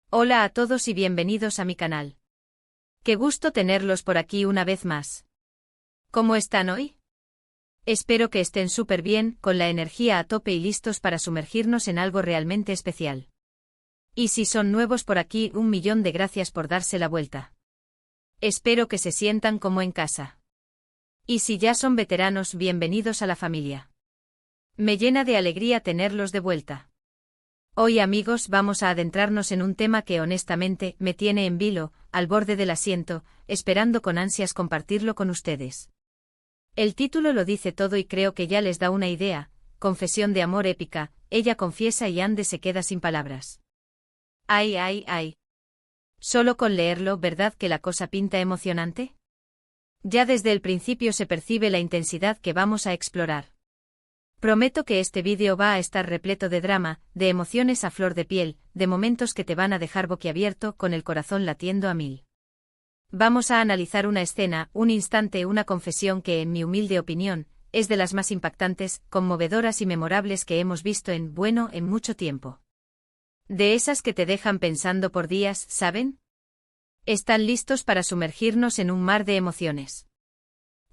Hola a todos y bienvenidos a mi canal. Qué gusto tenerlos por aquí una vez más. ¿Cómo están hoy? Espero que estén súper bien, con la energía a tope y listos para sumergirnos en algo realmente especial. Y si son nuevos por aquí, 1.000.000 de gracias por darse la vuelta. Espero que se sientan como en casa. Y si ya son veteranos, bienvenidos a la familia. Me llena de alegría tenerlos de vuelta. Hoy, amigos, vamos a adentrarnos en un tema que honestamente me tiene en vilo, al borde del asiento, esperando con ansias compartirlo con ustedes. El título lo dice todo y creo que ya les da una idea: confesión de amor épica. Ella confiesa y Ande se queda sin palabras. Ay, ay, ay. Solo con leerlo, ¿verdad que la cosa pinta emocionante? Ya desde el principio se percibe la intensidad que vamos a explorar. Prometo que este vídeo va a estar repleto de drama, de emociones a flor de piel, de momentos que te van a dejar boquiabierto, con el corazón latiendo a 1000. Vamos a analizar una escena, un instante, una confesión que, en mi humilde opinión, es de las más impactantes, conmovedoras y memorables que hemos visto en mucho tiempo. De esas que te dejan pensando por días, ¿saben? ¿Están listos para sumergirnos en un mar de emociones?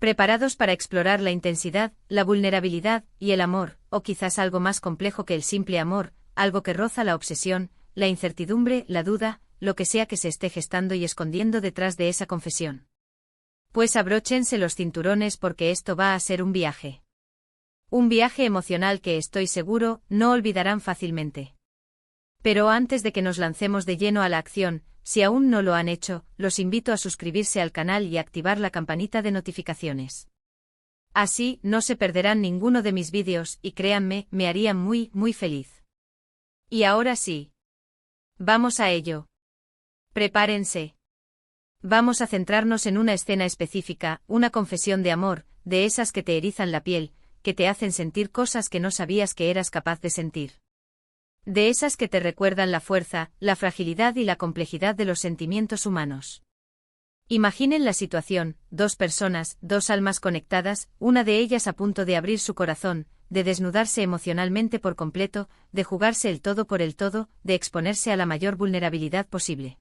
¿Preparados para explorar la intensidad, la vulnerabilidad y el amor, o quizás algo más complejo que el simple amor, algo que roza la obsesión, la incertidumbre, la duda, lo que sea que se esté gestando y escondiendo detrás de esa confesión? Pues abróchense los cinturones, porque esto va a ser un viaje. Un viaje emocional que estoy seguro no olvidarán fácilmente. Pero antes de que nos lancemos de lleno a la acción, si aún no lo han hecho, los invito a suscribirse al canal y activar la campanita de notificaciones. Así, no se perderán ninguno de mis vídeos y créanme, me harían muy feliz. Y ahora sí. Vamos a ello. Prepárense. Vamos a centrarnos en una escena específica, una confesión de amor, de esas que te erizan la piel, que te hacen sentir cosas que no sabías que eras capaz de sentir. De esas que te recuerdan la fuerza, la fragilidad y la complejidad de los sentimientos humanos. Imaginen la situación: dos personas, dos almas conectadas, una de ellas a punto de abrir su corazón, de desnudarse emocionalmente por completo, de jugarse el todo por el todo, de exponerse a la mayor vulnerabilidad posible.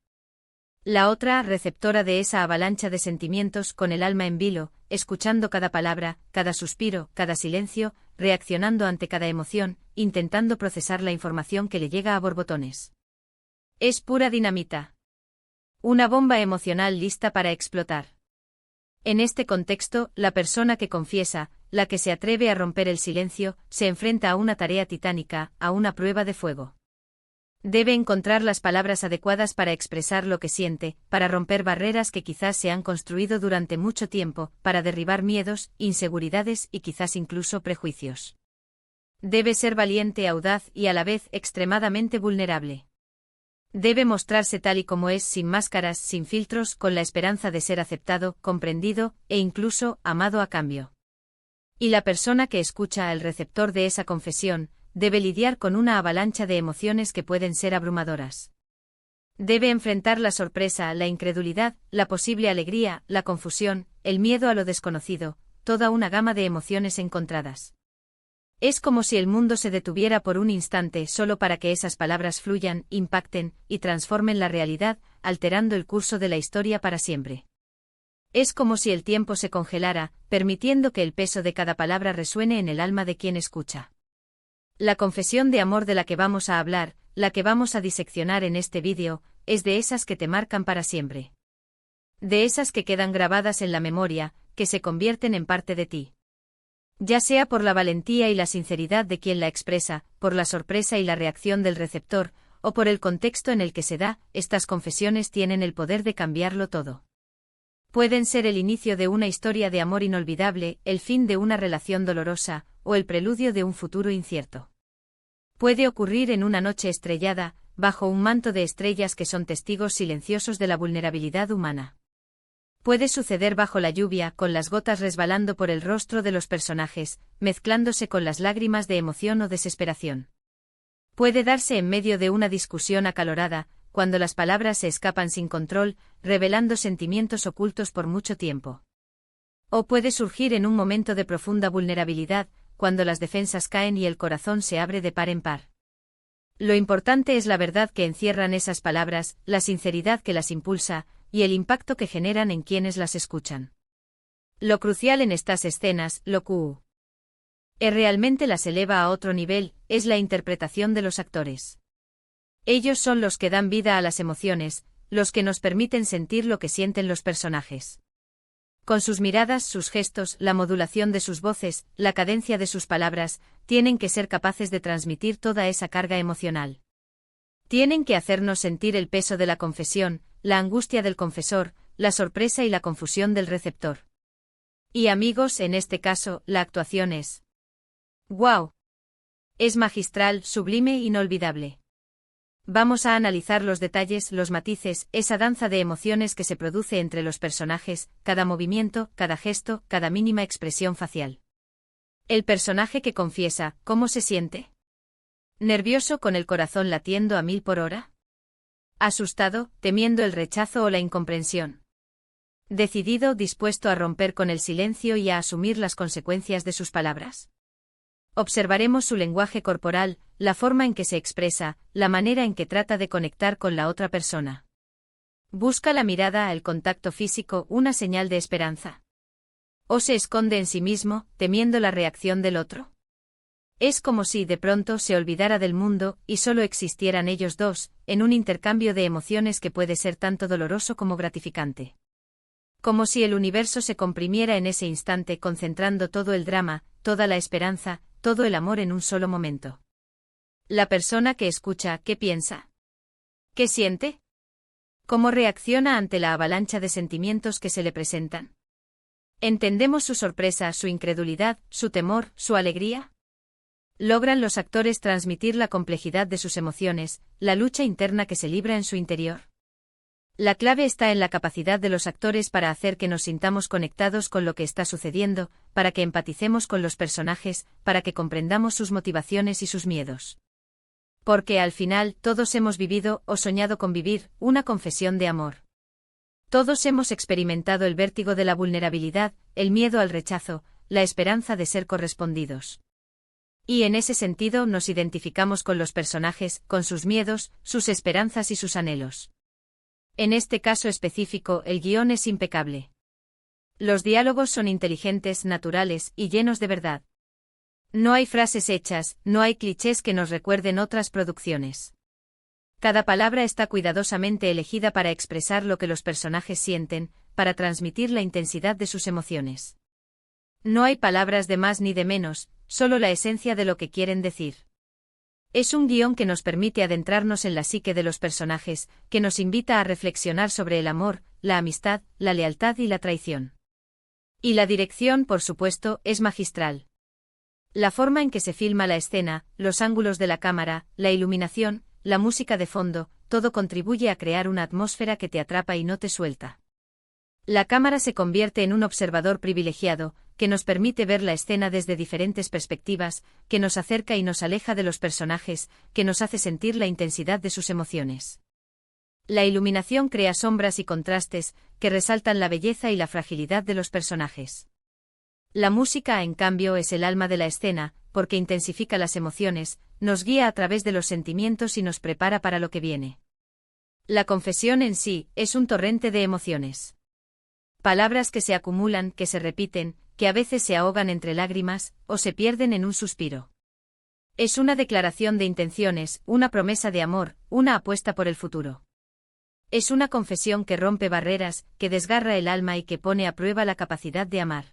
La otra, receptora de esa avalancha de sentimientos, con el alma en vilo, escuchando cada palabra, cada suspiro, cada silencio, reaccionando ante cada emoción, intentando procesar la información que le llega a borbotones. Es pura dinamita. Una bomba emocional lista para explotar. En este contexto, la persona que confiesa, la que se atreve a romper el silencio, se enfrenta a una tarea titánica, a una prueba de fuego. Debe encontrar las palabras adecuadas para expresar lo que siente, para romper barreras que quizás se han construido durante mucho tiempo, para derribar miedos, inseguridades y quizás incluso prejuicios. Debe ser valiente, audaz y a la vez extremadamente vulnerable. Debe mostrarse tal y como es, sin máscaras, sin filtros, con la esperanza de ser aceptado, comprendido e incluso amado a cambio. Y la persona que escucha, el receptor de esa confesión, debe lidiar con una avalancha de emociones que pueden ser abrumadoras. Debe enfrentar la sorpresa, la incredulidad, la posible alegría, la confusión, el miedo a lo desconocido, toda una gama de emociones encontradas. Es como si el mundo se detuviera por un instante solo para que esas palabras fluyan, impacten y transformen la realidad, alterando el curso de la historia para siempre. Es como si el tiempo se congelara, permitiendo que el peso de cada palabra resuene en el alma de quien escucha. La confesión de amor de la que vamos a hablar, la que vamos a diseccionar en este vídeo, es de esas que te marcan para siempre. De esas que quedan grabadas en la memoria, que se convierten en parte de ti. Ya sea por la valentía y la sinceridad de quien la expresa, por la sorpresa y la reacción del receptor, o por el contexto en el que se da, estas confesiones tienen el poder de cambiarlo todo. Pueden ser el inicio de una historia de amor inolvidable, el fin de una relación dolorosa, o el preludio de un futuro incierto. Puede ocurrir en una noche estrellada, bajo un manto de estrellas que son testigos silenciosos de la vulnerabilidad humana. Puede suceder bajo la lluvia, con las gotas resbalando por el rostro de los personajes, mezclándose con las lágrimas de emoción o desesperación. Puede darse en medio de una discusión acalorada, cuando las palabras se escapan sin control, revelando sentimientos ocultos por mucho tiempo. O puede surgir en un momento de profunda vulnerabilidad, cuando las defensas caen y el corazón se abre de par en par. Lo importante es la verdad que encierran esas palabras, la sinceridad que las impulsa, y el impacto que generan en quienes las escuchan. Lo crucial en estas escenas, lo que realmente las eleva a otro nivel, es la interpretación de los actores. Ellos son los que dan vida a las emociones, los que nos permiten sentir lo que sienten los personajes. Con sus miradas, sus gestos, la modulación de sus voces, la cadencia de sus palabras, tienen que ser capaces de transmitir toda esa carga emocional. Tienen que hacernos sentir el peso de la confesión, la angustia del confesor, la sorpresa y la confusión del receptor. Y amigos, en este caso, la actuación es ¡guau! Es magistral, sublime, inolvidable. Vamos a analizar los detalles, los matices, esa danza de emociones que se produce entre los personajes, cada movimiento, cada gesto, cada mínima expresión facial. El personaje que confiesa, ¿cómo se siente? ¿Nervioso con el corazón latiendo a 1000 por hora? ¿Asustado, temiendo el rechazo o la incomprensión? ¿Decidido, dispuesto a romper con el silencio y a asumir las consecuencias de sus palabras? Observaremos su lenguaje corporal, la forma en que se expresa, la manera en que trata de conectar con la otra persona. ¿Busca la mirada, el contacto físico, una señal de esperanza? ¿O se esconde en sí mismo, temiendo la reacción del otro? Es como si de pronto se olvidara del mundo y solo existieran ellos dos, en un intercambio de emociones que puede ser tanto doloroso como gratificante. Como si el universo se comprimiera en ese instante, concentrando todo el drama, toda la esperanza, todo el amor en un solo momento. La persona que escucha, ¿qué piensa? ¿Qué siente? ¿Cómo reacciona ante la avalancha de sentimientos que se le presentan? ¿Entendemos su sorpresa, su incredulidad, su temor, su alegría? ¿Logran los actores transmitir la complejidad de sus emociones, la lucha interna que se libra en su interior? La clave está en la capacidad de los actores para hacer que nos sintamos conectados con lo que está sucediendo, para que empaticemos con los personajes, para que comprendamos sus motivaciones y sus miedos. Porque al final, todos hemos vivido o soñado con vivir una confesión de amor. Todos hemos experimentado el vértigo de la vulnerabilidad, el miedo al rechazo, la esperanza de ser correspondidos. Y en ese sentido nos identificamos con los personajes, con sus miedos, sus esperanzas y sus anhelos. En este caso específico, el guión es impecable. Los diálogos son inteligentes, naturales y llenos de verdad. No hay frases hechas, no hay clichés que nos recuerden otras producciones. Cada palabra está cuidadosamente elegida para expresar lo que los personajes sienten, para transmitir la intensidad de sus emociones. No hay palabras de más ni de menos, solo la esencia de lo que quieren decir. Es un guión que nos permite adentrarnos en la psique de los personajes, que nos invita a reflexionar sobre el amor, la amistad, la lealtad y la traición. Y la dirección, por supuesto, es magistral. La forma en que se filma la escena, los ángulos de la cámara, la iluminación, la música de fondo, todo contribuye a crear una atmósfera que te atrapa y no te suelta. La cámara se convierte en un observador privilegiado, que nos permite ver la escena desde diferentes perspectivas, que nos acerca y nos aleja de los personajes, que nos hace sentir la intensidad de sus emociones. La iluminación crea sombras y contrastes, que resaltan la belleza y la fragilidad de los personajes. La música, en cambio, es el alma de la escena, porque intensifica las emociones, nos guía a través de los sentimientos y nos prepara para lo que viene. La confesión en sí, es un torrente de emociones. Palabras que se acumulan, que se repiten, que a veces se ahogan entre lágrimas, o se pierden en un suspiro. Es una declaración de intenciones, una promesa de amor, una apuesta por el futuro. Es una confesión que rompe barreras, que desgarra el alma y que pone a prueba la capacidad de amar.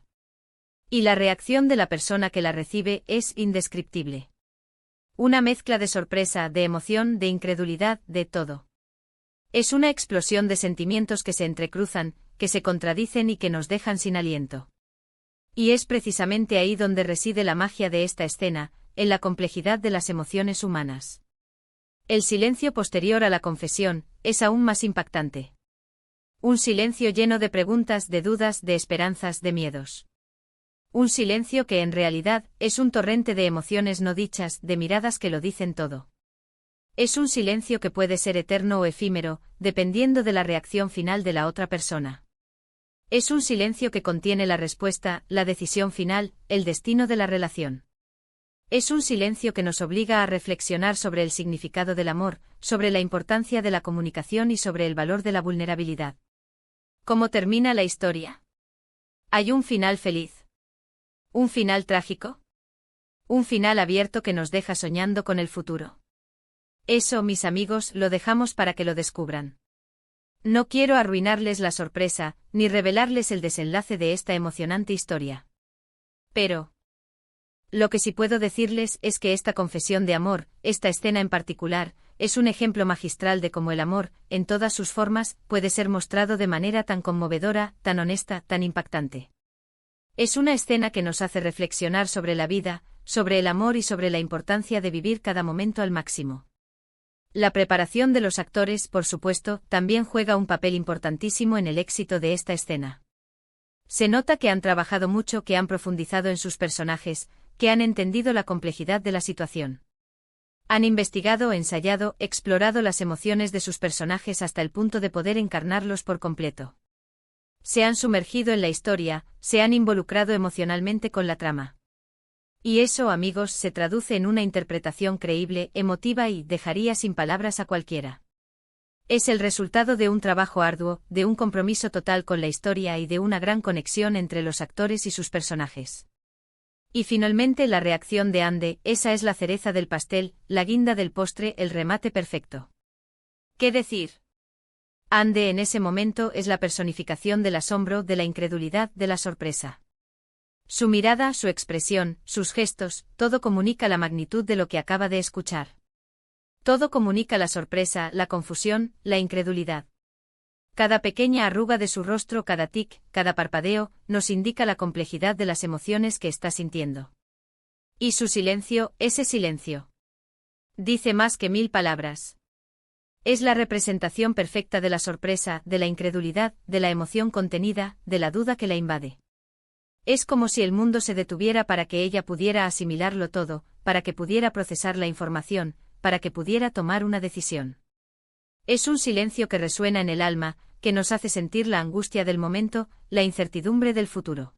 Y la reacción de la persona que la recibe es indescriptible. Una mezcla de sorpresa, de emoción, de incredulidad, de todo. Es una explosión de sentimientos que se entrecruzan, que se contradicen y que nos dejan sin aliento. Y es precisamente ahí donde reside la magia de esta escena, en la complejidad de las emociones humanas. El silencio posterior a la confesión es aún más impactante. Un silencio lleno de preguntas, de dudas, de esperanzas, de miedos. Un silencio que en realidad es un torrente de emociones no dichas, de miradas que lo dicen todo. Es un silencio que puede ser eterno o efímero, dependiendo de la reacción final de la otra persona. Es un silencio que contiene la respuesta, la decisión final, el destino de la relación. Es un silencio que nos obliga a reflexionar sobre el significado del amor, sobre la importancia de la comunicación y sobre el valor de la vulnerabilidad. ¿Cómo termina la historia? ¿Hay un final feliz? ¿Un final trágico? Un final abierto que nos deja soñando con el futuro. Eso, mis amigos, lo dejamos para que lo descubran. No quiero arruinarles la sorpresa, ni revelarles el desenlace de esta emocionante historia. Pero lo que sí puedo decirles es que esta confesión de amor, esta escena en particular, es un ejemplo magistral de cómo el amor, en todas sus formas, puede ser mostrado de manera tan conmovedora, tan honesta, tan impactante. Es una escena que nos hace reflexionar sobre la vida, sobre el amor y sobre la importancia de vivir cada momento al máximo. La preparación de los actores, por supuesto, también juega un papel importantísimo en el éxito de esta escena. Se nota que han trabajado mucho, que han profundizado en sus personajes, que han entendido la complejidad de la situación. Han investigado, ensayado, explorado las emociones de sus personajes hasta el punto de poder encarnarlos por completo. Se han sumergido en la historia, se han involucrado emocionalmente con la trama. Y eso, amigos, se traduce en una interpretación creíble, emotiva y dejaría sin palabras a cualquiera. Es el resultado de un trabajo arduo, de un compromiso total con la historia y de una gran conexión entre los actores y sus personajes. Y finalmente la reacción de Ande, esa es la cereza del pastel, la guinda del postre, el remate perfecto. ¿Qué decir? Ande en ese momento es la personificación del asombro, de la incredulidad, de la sorpresa. Su mirada, su expresión, sus gestos, todo comunica la magnitud de lo que acaba de escuchar. Todo comunica la sorpresa, la confusión, la incredulidad. Cada pequeña arruga de su rostro, cada tic, cada parpadeo, nos indica la complejidad de las emociones que está sintiendo. Y su silencio, ese silencio, dice más que 1000 palabras. Es la representación perfecta de la sorpresa, de la incredulidad, de la emoción contenida, de la duda que la invade. Es como si el mundo se detuviera para que ella pudiera asimilarlo todo, para que pudiera procesar la información, para que pudiera tomar una decisión. Es un silencio que resuena en el alma, que nos hace sentir la angustia del momento, la incertidumbre del futuro.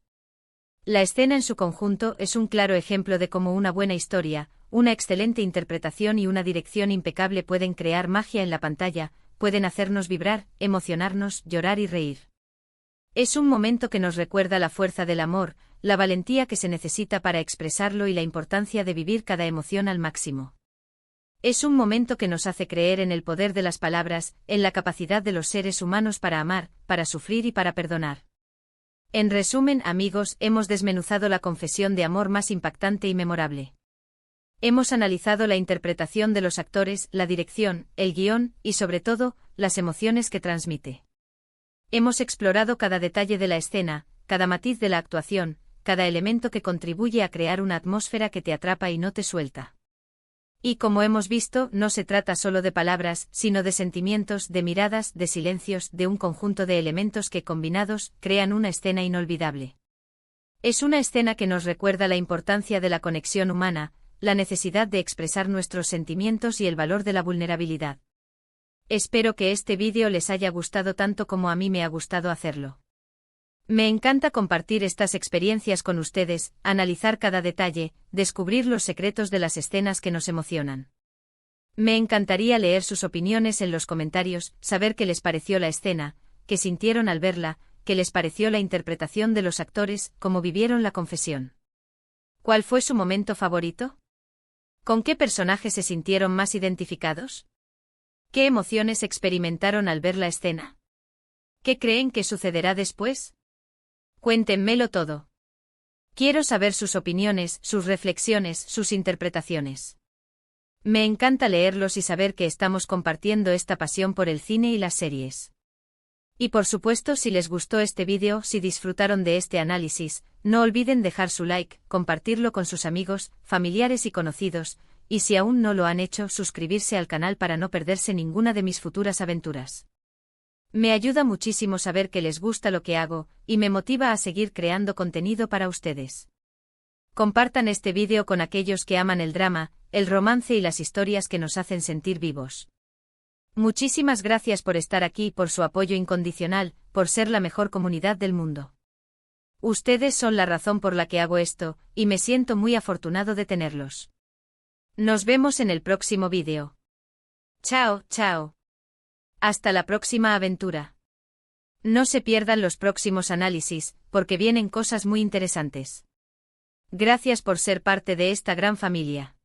La escena en su conjunto es un claro ejemplo de cómo una buena historia, una excelente interpretación y una dirección impecable pueden crear magia en la pantalla, pueden hacernos vibrar, emocionarnos, llorar y reír. Es un momento que nos recuerda la fuerza del amor, la valentía que se necesita para expresarlo y la importancia de vivir cada emoción al máximo. Es un momento que nos hace creer en el poder de las palabras, en la capacidad de los seres humanos para amar, para sufrir y para perdonar. En resumen, amigos, hemos desmenuzado la confesión de amor más impactante y memorable. Hemos analizado la interpretación de los actores, la dirección, el guión, y sobre todo, las emociones que transmite. Hemos explorado cada detalle de la escena, cada matiz de la actuación, cada elemento que contribuye a crear una atmósfera que te atrapa y no te suelta. Y como hemos visto, no se trata solo de palabras, sino de sentimientos, de miradas, de silencios, de un conjunto de elementos que combinados, crean una escena inolvidable. Es una escena que nos recuerda la importancia de la conexión humana, la necesidad de expresar nuestros sentimientos y el valor de la vulnerabilidad. Espero que este vídeo les haya gustado tanto como a mí me ha gustado hacerlo. Me encanta compartir estas experiencias con ustedes, analizar cada detalle, descubrir los secretos de las escenas que nos emocionan. Me encantaría leer sus opiniones en los comentarios, saber qué les pareció la escena, qué sintieron al verla, qué les pareció la interpretación de los actores, cómo vivieron la confesión. ¿Cuál fue su momento favorito? ¿Con qué personaje se sintieron más identificados? ¿Qué emociones experimentaron al ver la escena? ¿Qué creen que sucederá después? Cuéntenmelo todo. Quiero saber sus opiniones, sus reflexiones, sus interpretaciones. Me encanta leerlos y saber que estamos compartiendo esta pasión por el cine y las series. Y por supuesto, si les gustó este vídeo, si disfrutaron de este análisis, no olviden dejar su like, compartirlo con sus amigos, familiares y conocidos, y si aún no lo han hecho, suscribirse al canal para no perderse ninguna de mis futuras aventuras. Me ayuda muchísimo saber que les gusta lo que hago, y me motiva a seguir creando contenido para ustedes. Compartan este vídeo con aquellos que aman el drama, el romance y las historias que nos hacen sentir vivos. Muchísimas gracias por estar aquí, por su apoyo incondicional, por ser la mejor comunidad del mundo. Ustedes son la razón por la que hago esto, y me siento muy afortunado de tenerlos. Nos vemos en el próximo vídeo. Chao, chao. Hasta la próxima aventura. No se pierdan los próximos análisis, porque vienen cosas muy interesantes. Gracias por ser parte de esta gran familia.